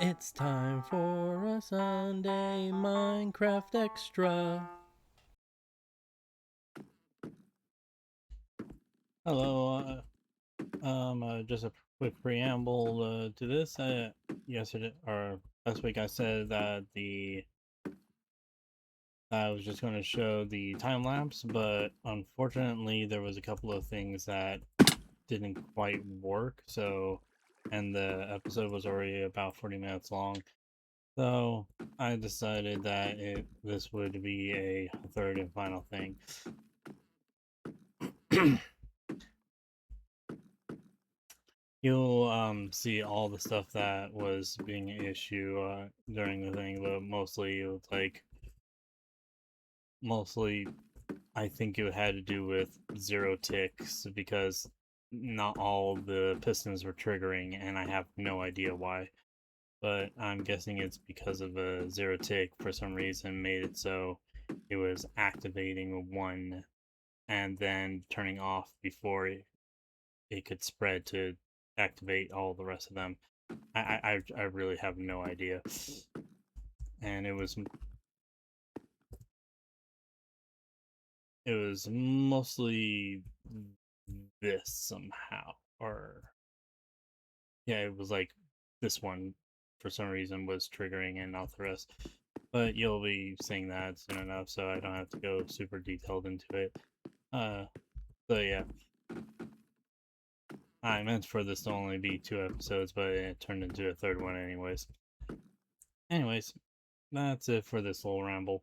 It's time for a Sunday Minecraft Extra. Hello, just a quick preamble to this. Yesterday or last week, I said that I was just going to show the time lapse, but unfortunately, there was a couple of things that didn't quite work. And the episode was already about 40 minutes long. So I decided that this would be a third and final thing. You'll see all the stuff that was being an issue during the thing, but mostly I think it had to do with zero ticks because not all the pistons were triggering, and I have no idea why. But I'm guessing it's because of a zero tick for some reason made it so it was activating one and then turning off before it could spread to activate all the rest of them. I really have no idea, and it was mostly this somehow, or yeah, it was like this one for some reason was triggering and not the rest. But you'll be seeing that soon enough, so I don't have to go super detailed into it. Uh, so yeah, I meant for this to only be 2 episodes, but it turned into a third one anyways. Anyways, that's it for this little ramble.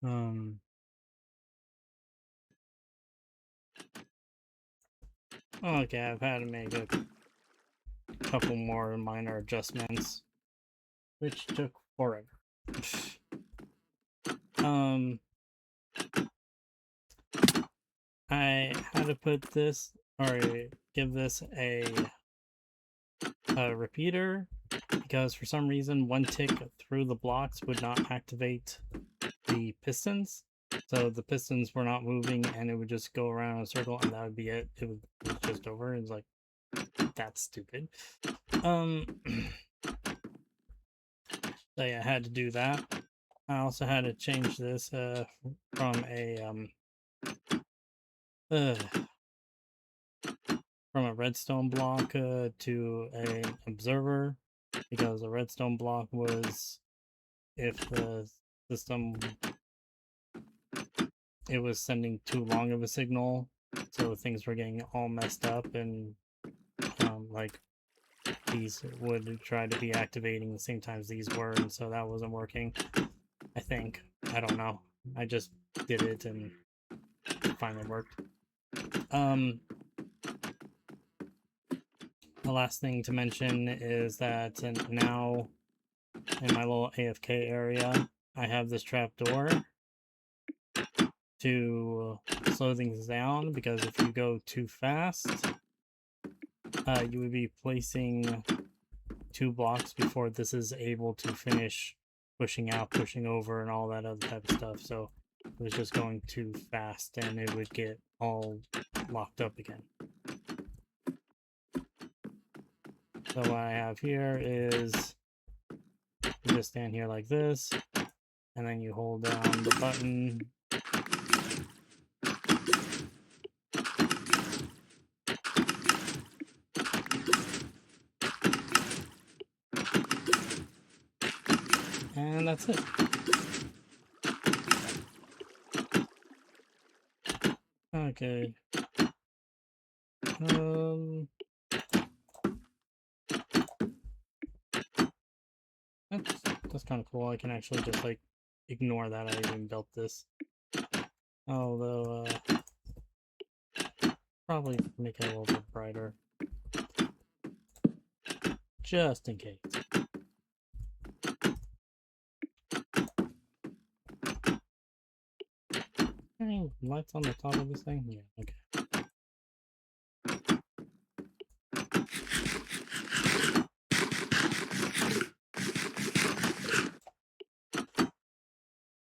Um, okay, I've had to make a couple more minor adjustments, which took forever. um, I had to put this or give this a repeater because for some reason one tick through the blocks would not activate the pistons. So the pistons were not moving and it would just go around in a circle and that would be it. It was just over. It's like, that's stupid. So yeah, I had to do that. I also had to change this from uh, from a redstone block to an observer because a redstone block was if the system it was sending too long of a signal, so things were getting all messed up and like these would try to be activating the same times these were, and so that wasn't working. I think I don't know. I just did it and it finally worked. The last thing to mention is that now in my little AFK area, I have this trap door to slow things down because if you go too fast, you would be placing 2 blocks before this is able to finish pushing out, pushing over, and all that other type of stuff. So it was just going too fast and it would get all locked up again. So what I have here is you just stand here like this, and then you hold down the button. And that's it. Okay. That's kind of cool. I can actually just like ignore that I even built this. Although, probably make it a little bit brighter. Just in case. Any lights on the top of this thing? Yeah, okay.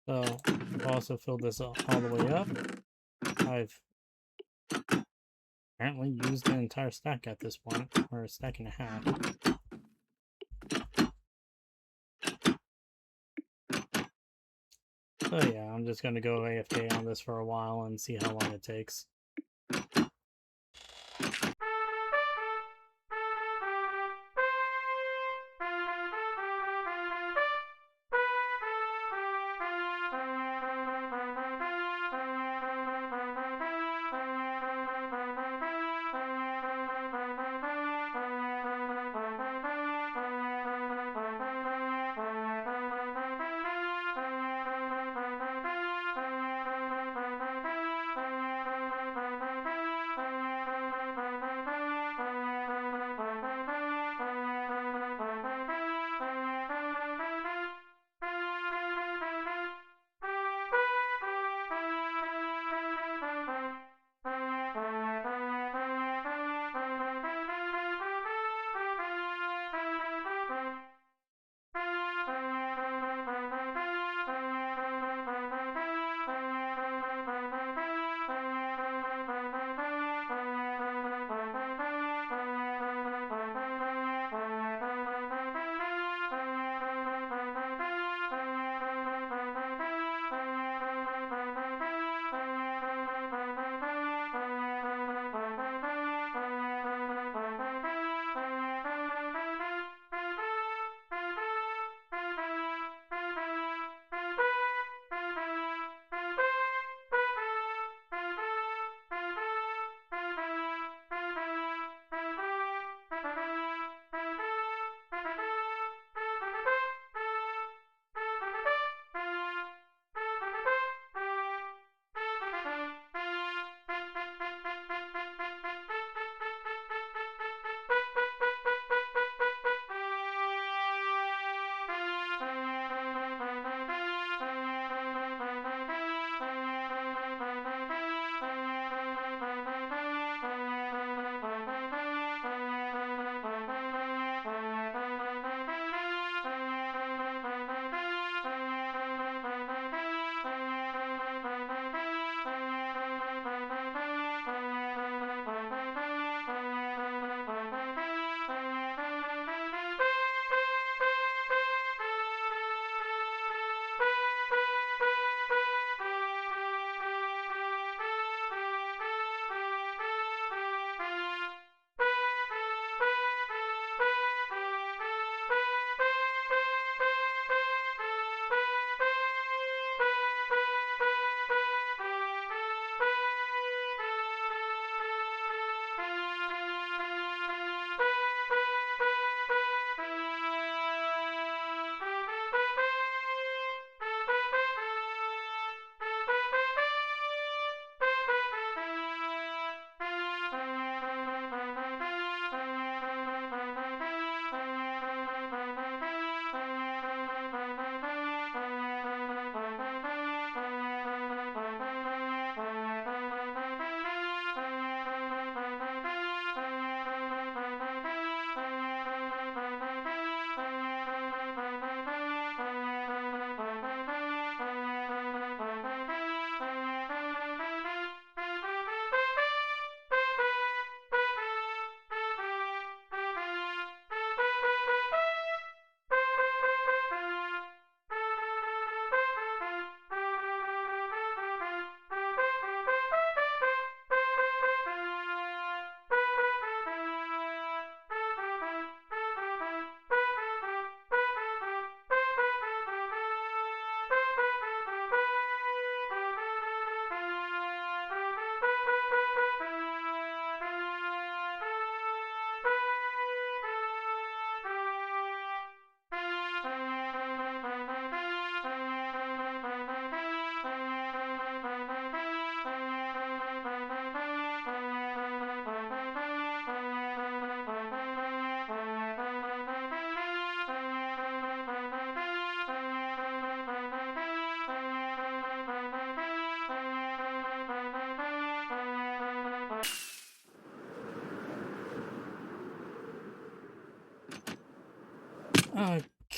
So I've also filled this all the way up. I've apparently used an entire stack at this point, or a stack and a half. So yeah, I'm just gonna go AFK on this for a while and see how long it takes.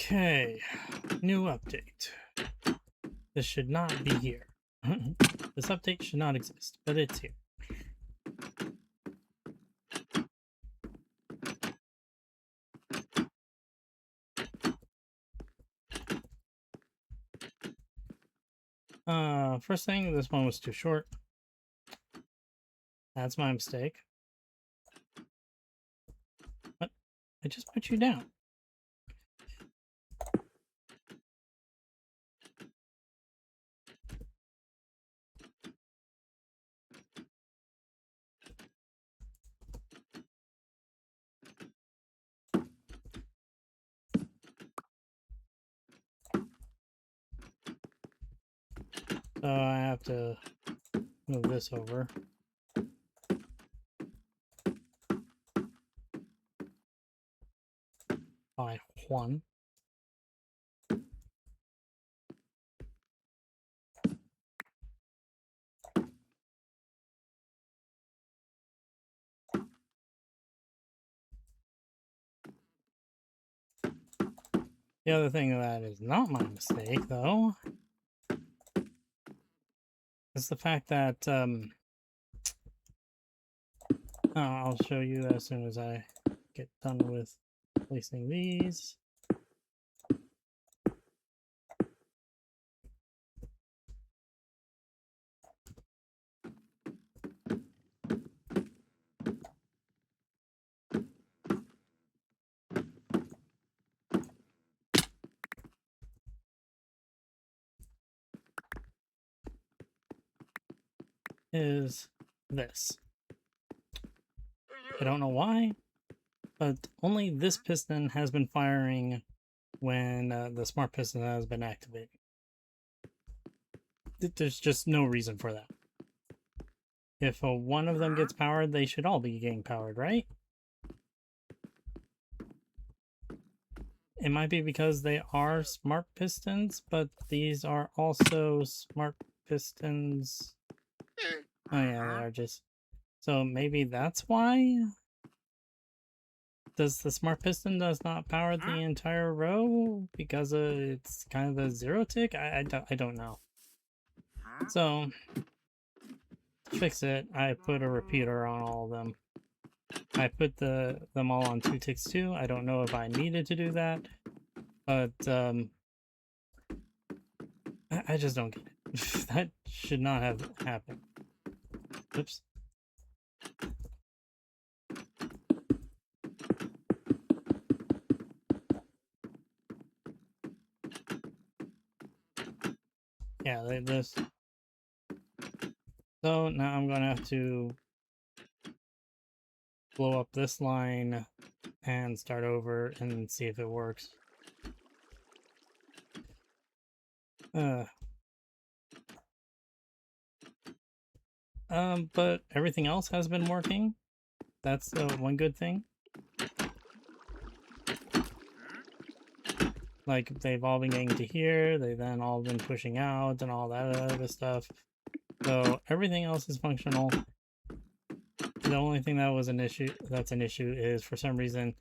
Okay, new update. This should not be here. This update should not exist, but it's here. First thing, this one was too short. That's my mistake. What? I just put you down. So I have to move this over. By 1. The other thing that is not my mistake, though, is the fact that, I'll show you as soon as I get done with placing these. Is this. I don't know why, but only this piston has been firing when the smart piston has been activated. There's just no reason for that. If one of them gets powered, they should all be getting powered, right? It might be because they are smart pistons, but these are also smart pistons. Oh yeah, they are just... So maybe that's why? Does the smart piston does not power the entire row because it's kind of a zero tick? I don't know. So, to fix it, I put a repeater on all of them. I put them all on 2 ticks too. I don't know if I needed to do that, but I just don't get it. That should not have happened. Oops. Yeah, this. So now I'm gonna have to blow up this line and start over and see if it works. But everything else has been working. That's one good thing. Like, they've all been getting to here, they've then all been pushing out and all that other stuff. So everything else is functional. The only thing that was an issue, is for some reason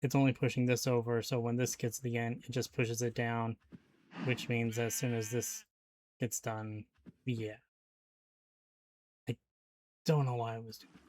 it's only pushing this over, so when this gets to the end, it just pushes it down, which means as soon as this gets done, yeah. I don't know why I was doing that.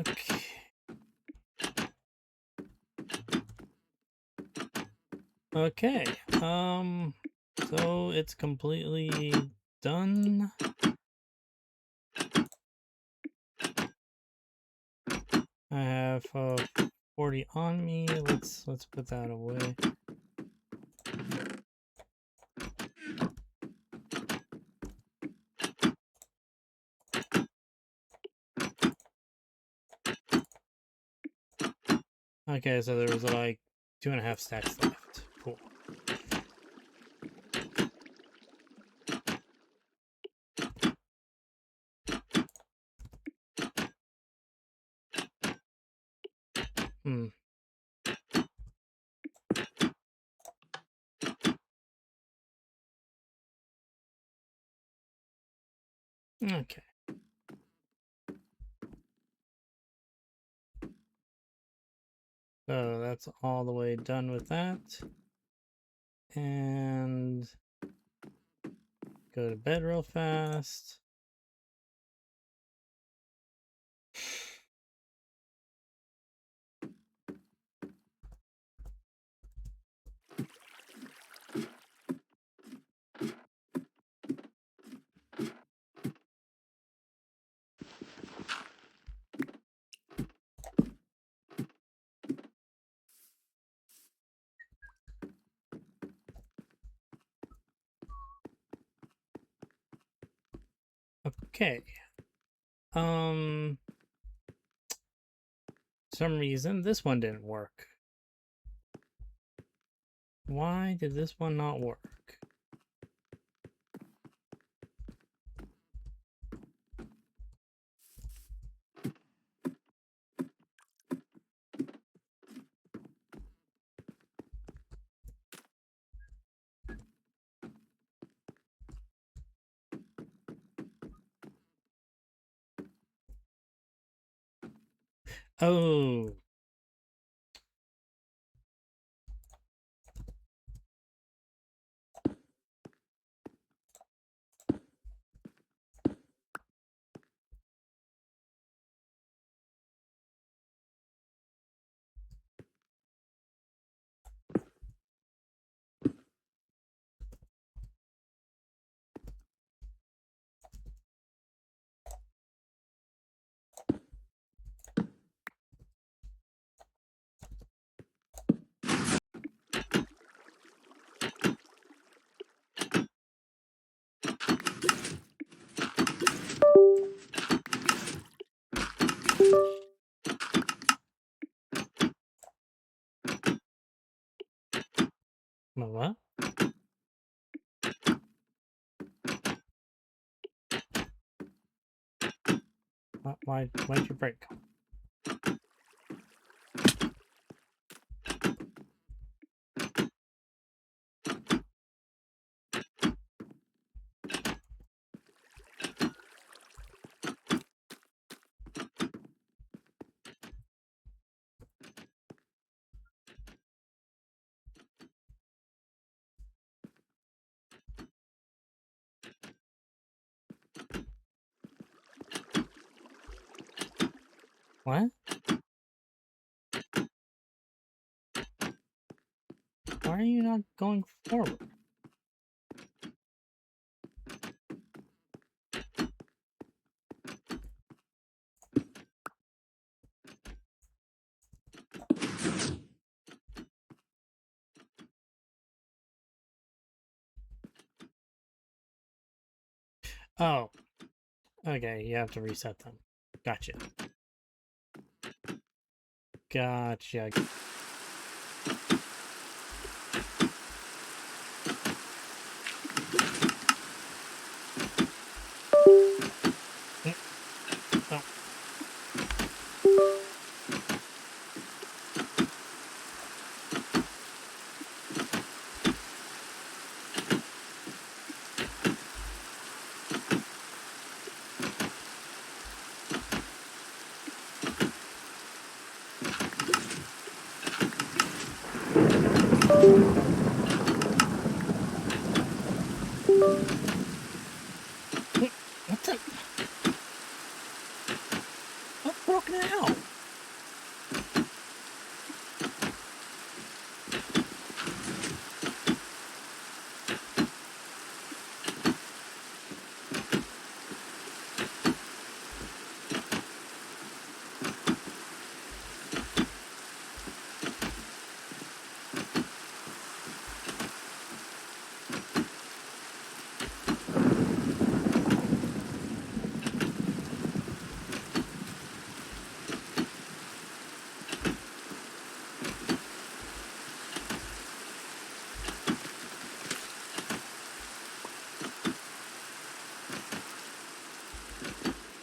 Okay. Okay. So it's completely done. I have 40 on me. Let's put that away. Okay, so there was like 2.5 stacks left. Cool. Hmm. Okay. So that's all the way done with that. And go to bed real fast. Okay. Some reason this one didn't work. Why did this one not work? Oh. What? Why'd you break? What? Why are you not going forward? Oh. Okay, you have to reset them. Gotcha. Gotcha. Oh. now.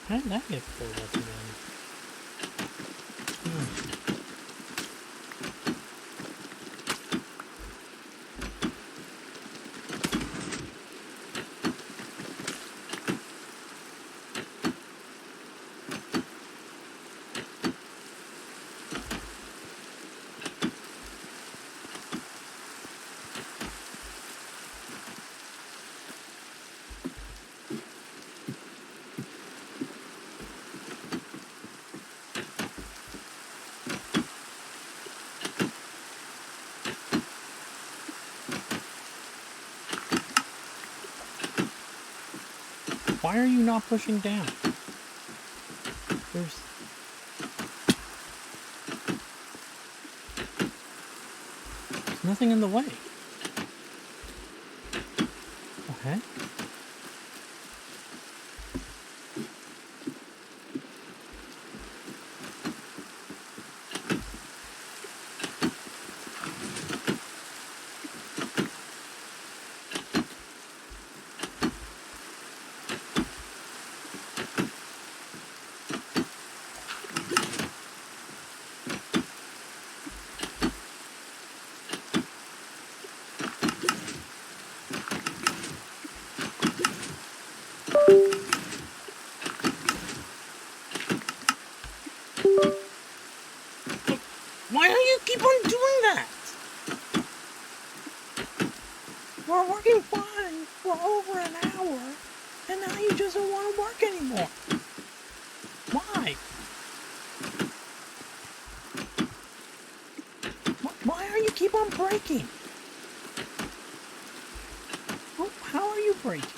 How did that get pulled up again? Why are you not pushing down? There's nothing in the way. Okay. Why do you keep on doing that? We're working fine for over an hour, and now you just don't want to work anymore. Why? Why are you keep on breaking? How are you breaking?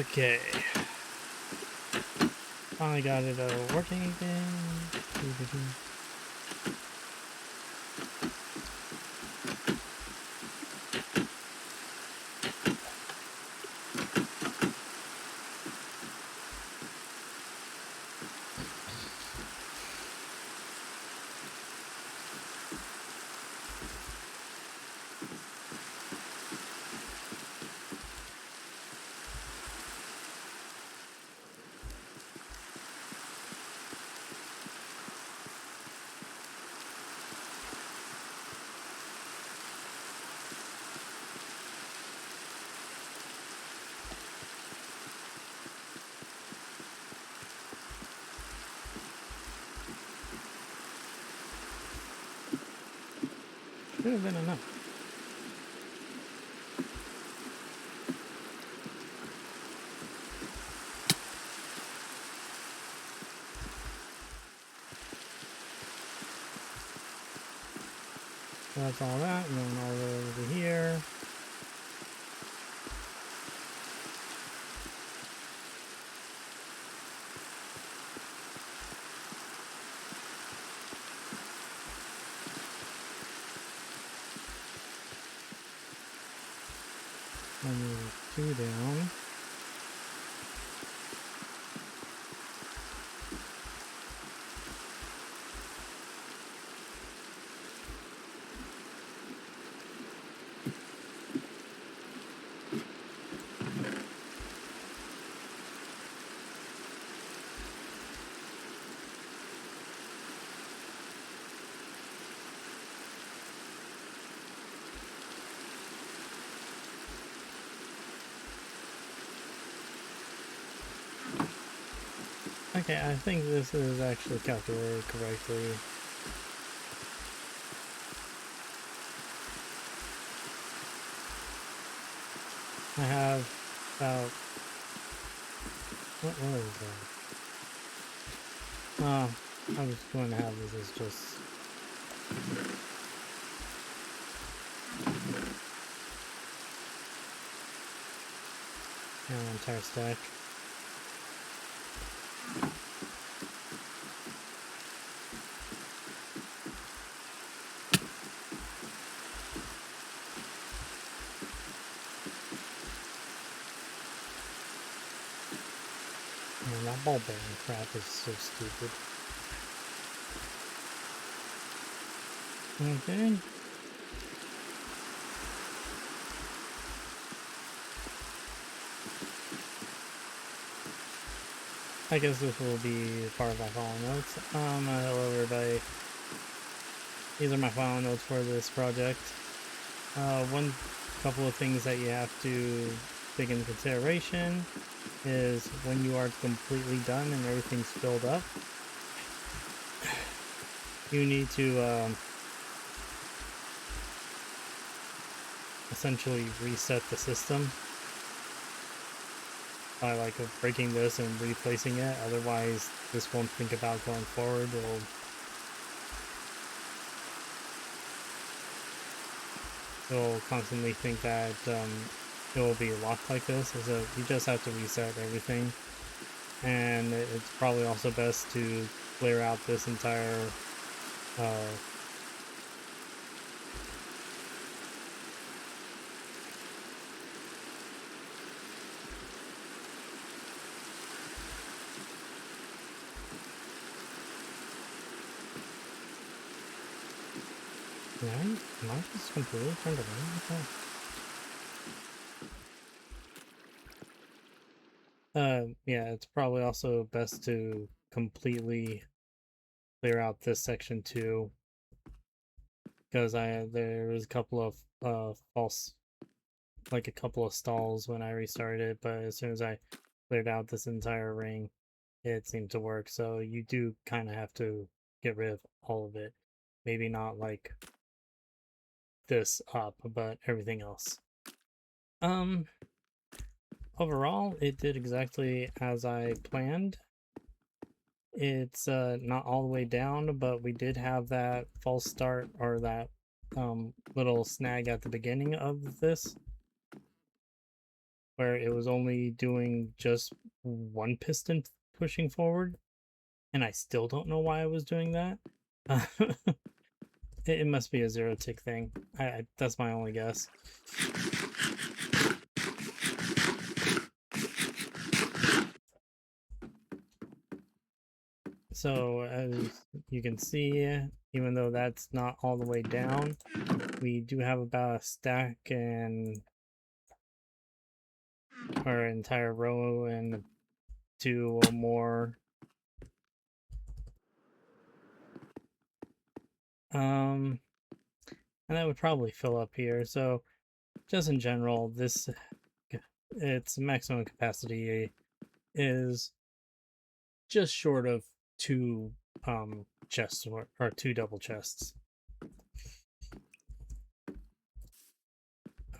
Okay. Finally got it working again. Should have been enough. So that's all that, and then all the way over here. I move 2 down. Okay, I think this is actually calculated correctly. I have about... What was that? I was going to have this as just... an entire stack. Man, that ball bearing crap is so stupid. Okay. I guess this will be part of my final notes. Hello everybody. These are my final notes for this project. One couple of things that you have to take into consideration is when you are completely done and everything's filled up, you need to essentially reset the system by like breaking this and replacing it. Otherwise this won't think about going forward. It'll constantly think that it will be locked like this. So you just have to reset everything, and it's probably also best to clear out this entire Am I just completely turned around? Yeah, it's probably also best to completely clear out this section too, because there was a couple of false, like a couple of stalls when I restarted it, but as soon as I cleared out this entire ring, it seemed to work. So you do kind of have to get rid of all of it. Maybe not like this up, but everything else. Overall, it did exactly as I planned. It's not all the way down, but we did have that false start, or that little snag at the beginning of this, where it was only doing just one piston pushing forward, and I still don't know why I was doing that. It must be a zero tick thing. That's my only guess. So as you can see, even though that's not all the way down, we do have about a stack and our entire row and 2 or more. And that would probably fill up here. So just in general, its maximum capacity is just short of 2 chests or 2 double chests.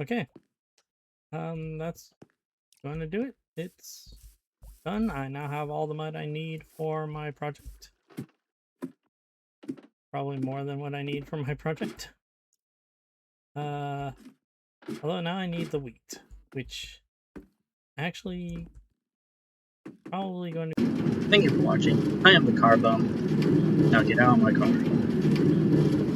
Okay. That's going to do it. It's done. I now have all the mud I need for my project. Probably more than what I need for my project. Although now I need the wheat, which actually probably going to... Thank you for watching. I am the car bum. Now get out of my car.